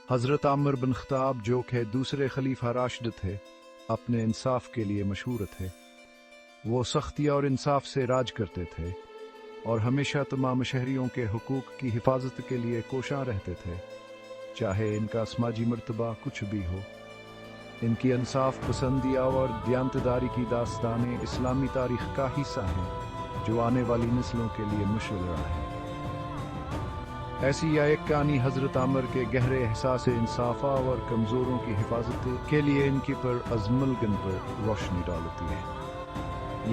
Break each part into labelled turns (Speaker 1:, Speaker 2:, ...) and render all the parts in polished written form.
Speaker 1: हज़रत आमिर बिन ख़त्ताब जो कि दूसरे खलीफा राशिद थे, अपने इंसाफ के लिए मशहूर थे। वो सख्ती और इंसाफ से राज करते थे और हमेशा तमाम शहरियों के हुकूक की हिफाजत के लिए कोशां रहते थे, चाहे इनका समाजी मर्तबा कुछ भी हो। इनकी इंसाफ पसंदिया और दियांतदारी की दास्तानें इस्लामी तारीख का हिस्सा हैं, जो आने वाली नस्लों के लिए मुश्किल रहा है। ऐसी यह एक कहानी हज़रत आमिर के गहरे एहसास इंसाफा और कमज़ोरों की हिफाजत के लिए इनकी पर अज़मलगन पर रोशनी डालती है।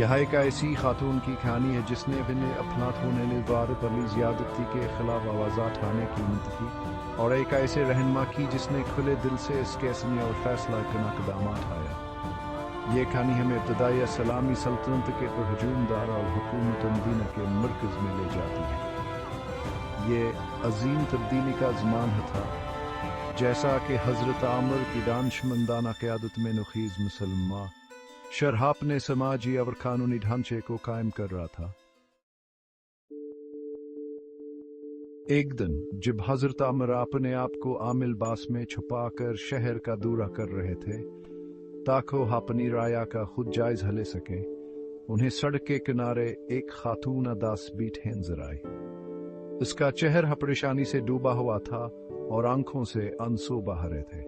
Speaker 1: यह एक ऐसी खातून की कहानी है जिसने अपने अपनात होने वाले पर ज़्यादती के खिलाफ आवाज़ उठाने की हिम्मत की और एक ऐसे रहनुमा की जिसने खुले दिल से इस कैसनी और फैसला करना कदम उठाया। ये कहानी हमें इब्तदाई सलामी सल्तनत के परहजूमदार और हुकूमत मदीना के मरकज़ में ले जाती है। ये अजीम तब्दीली का ज़माना था, जैसा कि हज़रत आमिर की दानिशमंदाना क़यादत में नखीज़ मुसलमान शरह अपने समाजी और कानूनी ढांचे को कायम कर रहा था। एक दिन जब हज़रत आमिर अपने आप को आमिल बास में छुपाकर शहर का दौरा कर रहे थे ताकि वो अपनी राया का खुद जायज़ा ले सकें, उन्हें सड़क के किनारे एक खातून अदास बैठे नजर आई। उसका चेहरा परेशानी से डूबा हुआ था और आंखों से आंसू बह रहे थे।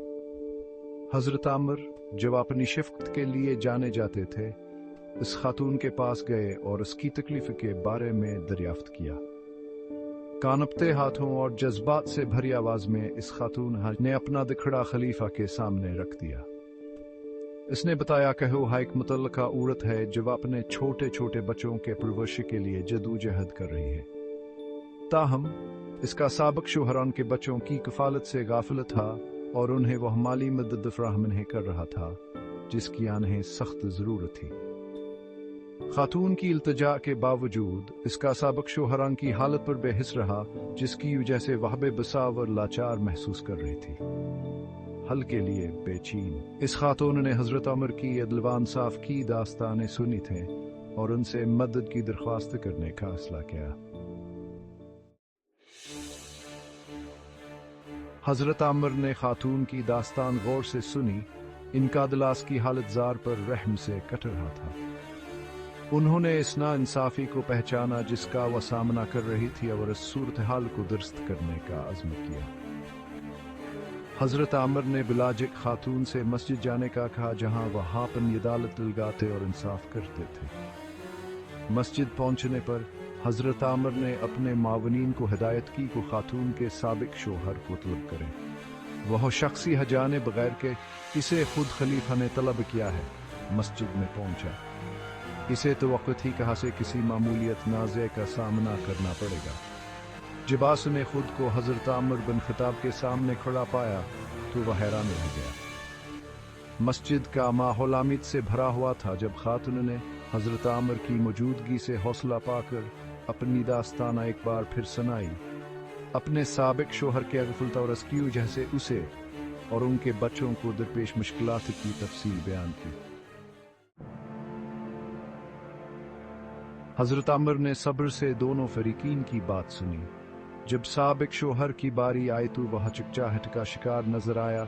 Speaker 1: हज़रत आमिर जब अपनी शिफ्त के लिए जाने जाते थे, इस खातून के पास गए और उसकी तकलीफ के बारे में दरियाफ्त किया। कानपते हाथों और जज्बात से भरी आवाज में इस खातून ने अपना दिखड़ा खलीफा के सामने रख दिया। इसने बताया कि वो एक मुतल्लका औरत है जो अपने छोटे छोटे बच्चों के परवरिश के लिए जदोजहद कर रही है। ताहम इसका साबिक शोहर उनके बच्चों की कफालत से गाफिल था और उन्हें वह माली मदद फराहम नहीं कर रहा था जिसकी उन्हें सख्त जरूरत थी। खातून की इल्तिजा के बावजूद इसका साबिक शोहर की हालत पर बेहिस रहा, जिसकी वजह से वह बेबसावर लाचार महसूस कर रही थी। हल के लिए बेचैन इस खातून ने हजरत आमिर की अदलवान साफ की दास्तानें सुनी थे और उनसे मदद की दरख्वास्त करने का फैसला किया। हजरत आमिर ने खातून की दास्तान गौर से सुनी। इनका दिलास की हालत जार पर रहम से कट रहा था। उन्होंने इस नाइंसाफी को पहचाना जिसका वह सामना कर रही थी और इस सूरत हाल को दुरुस्त करने का अज़्म किया। हजरत आमिर ने बिलाजिक खातून से मस्जिद जाने का कहा, जहां वह अपनी अदालत लगाते और इंसाफ करते थे। मस्जिद पहुंचने पर हजरत आमिर ने अपने मावनीन को हिदायत की को खातून के साबिक शोहर को तलब करें। वह शख्सी हजाने बगैर के इसे खुद खलीफा ने तलब किया है मस्जिद में पहुंचा। इसे तो वक़्त ही कहा से किसी मामूलियत नाज़े का सामना करना पड़ेगा। जिबास ने खुद को हजरत आमिर बिन ख़त्ताब के सामने खड़ा पाया तो वह हैरान रह गया। मस्जिद का माहौल आमिद से भरा हुआ था। जब खातून ने हजरत आमिर की मौजूदगी से हौसला पाकर अपनी दास्ताना एक बार फिर सुनाई, अपने साबिक शोहर के गफलत और उसकी वजह से उसे और उनके बच्चों को दरपेश मुश्किलात की तफसील बयान की। हजरत आमिर ने सब्र से दोनों फरीकीन की बात सुनी। जब साबिक शोहर की बारी आई तो वह चिकचाहट का शिकार नजर आया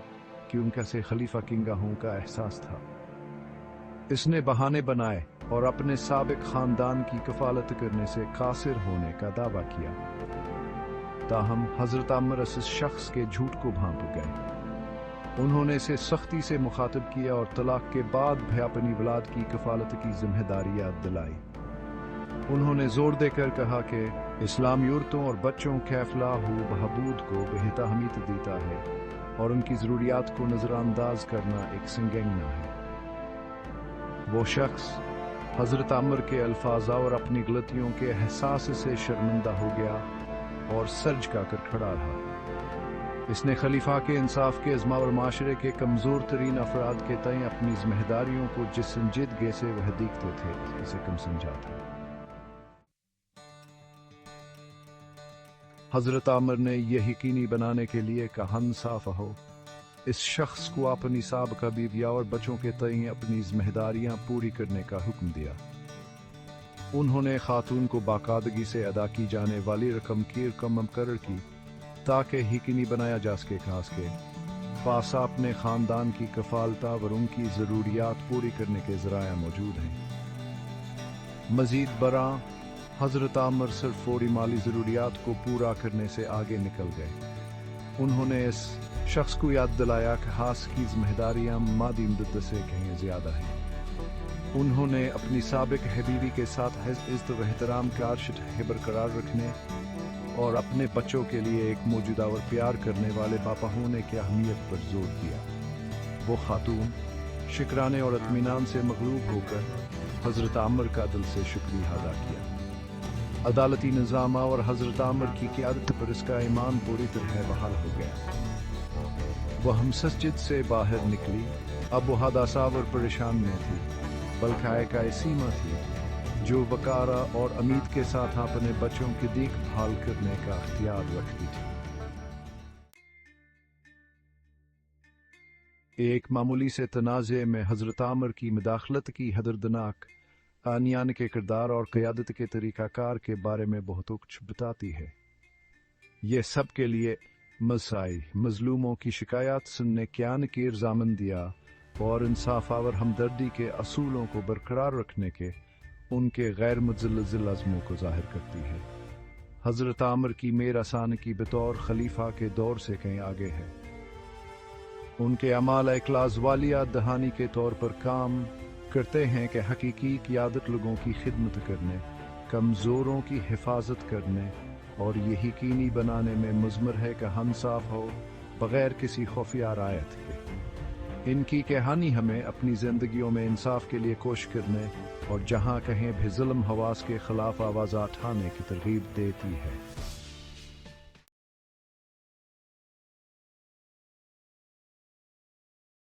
Speaker 1: कि उनका से खलीफा की निगाहों का एहसास था। इसने बहाने बनाए और अपने साबिक खानदान की कफालत करने से कासिर होने का दावा किया। ताहम हजरत आमिर इस शख्स के झूठ को भांप गए। उन्होंने इसे सख्ती से मुखातिब किया और तलाक के बाद भी अपनी औलाद की कफालत की जिम्मेदारी याद दिलाई। उन्होंने जोर देकर कहा कि इस्लामी औरतों और बच्चों के फलाह बहबूद को बेहतहमीत देता है और उनकी ज़रूरियात को नज़रअंदाज करना एक संगीना है। वो शख्स हजरत आमिर के अल्फाज और अपनी गलतियों के एहसास से शर्मिंदा हो गया और सर झुकाकर खड़ा रहा। इसने खलीफा के इंसाफ के अज़्मा और माशरे के कमज़ोर तरीन अफराद के तय अपनी जिम्मेदारियों को जिस संजीदगी से वह देखते थे इसे कम समझा था। हजरत आमिर ने यह यकीनी बनाने के लिए कहा इंसाफ हो, इस शख्स को अपनी साबिक़ा बीविया और बच्चों के तय अपनी जिम्मेदारियां पूरी करने का हुक्म दिया। उन्होंने खातून को बाकायदगी से अदा की जाने वाली रकम की मुकर्रर की ताकि यकीनी बनाया जा सके खास के पास अपने ख़ानदान की कफालत और उनकी ज़रूरियात पूरी करने के ज़राया मौजूद हैं। मज़ीद बरा हज़रत आमर सिर्फ फौरी माली ज़रूरियात को पूरा करने से आगे निकल गए। उन्होंने इस शख्स को याद दिलाया कि हास की ज़िम्मेदारियाँ मादी मदद से कहीं ज़्यादा हैं। उन्होंने अपनी साबिक हबीबी के साथ इज़्ज़त व एहतराम का रिश्ता बरकरार रखने और अपने बच्चों के लिए एक मौजूदा और प्यार करने वाले पापा होने की अहमियत पर जोर दिया। वो खातून शुक्राने और इत्मीनान से मगलूब होकर हज़रत आमर का दिल से शुक्रिया अदा किया। अदालती निज़ाम और हज़रत आमर की क़ियादत पर इसका ईमान पूरी तरह बहाल हो गया। वह मस्जिद से बाहर निकली। अब वो हदासा और परेशान में थी, बल्कि एक सीमा थी जो वकारा और उम्मीद के साथ अपने बच्चों की देखभाल करने का इख्तियार रखती थी। एक मामूली से तनाज़े में हज़रत आमर की मुदाखलत की दर्दनाक आनियान के किरदार और क़यादत के तरीक़ाकार के बारे में बहुत कुछ बताती है। ये सब के लिए मसाई मज़लूमों की शिकायत सुनने क्यान की रज़ामंद दिया और इंसाफ और हमदर्दी के असूलों को बरकरार रखने के उनके गैर मुतज़ल्ज़िल अज़्मों को ज़ाहिर करती है। हज़रत आमर की मेर आसान की बतौर खलीफा के दौर से कहीं आगे है। उनके अमाल इखलास वालिया दहानी के तौर पर काम करते हैं कि हकीकी क़ियादत लोगों की खिदमत करने, कमज़ोरों की हिफाजत करने और ये यकीनी बनाने में मुज़मर है कि हम साफ हो बग़ैर किसी खुफिया रायत के। इनकी कहानी हमें अपनी ज़िंदगियों में इंसाफ के लिए कोशिश करने और जहाँ कहीं भी ज़ुल्म हवास के ख़िलाफ़ आवाज़ उठाने की तरग़ीब देती है।